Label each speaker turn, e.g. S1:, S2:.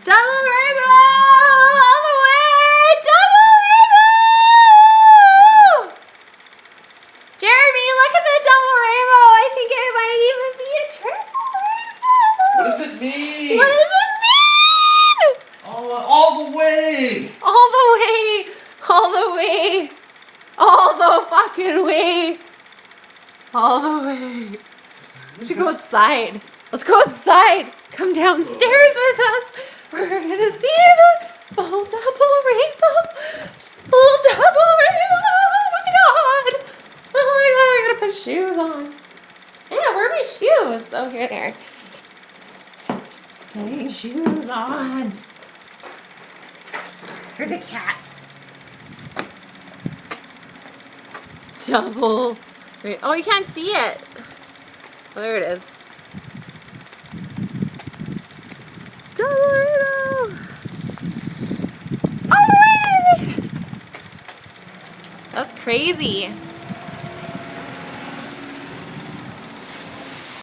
S1: Double rainbow all the way. Double rainbow. Jeremy, look at the double rainbow. I think it might even be a triple rainbow.
S2: What does it mean?
S1: What does it mean?
S2: Oh, all the way.
S1: All the way. All the way. All the fucking way. All the way. We should go outside. Let's go outside. Come downstairs with us. We're gonna see the full double rainbow. Full double rainbow. Oh my god. Oh my god, I gotta put shoes on. Yeah, where are my shoes? Oh, here they are. Putting shoes on. There's a cat. Double. Oh, you can't see it. Oh, there it is. Double rainbow. All the way. That's crazy.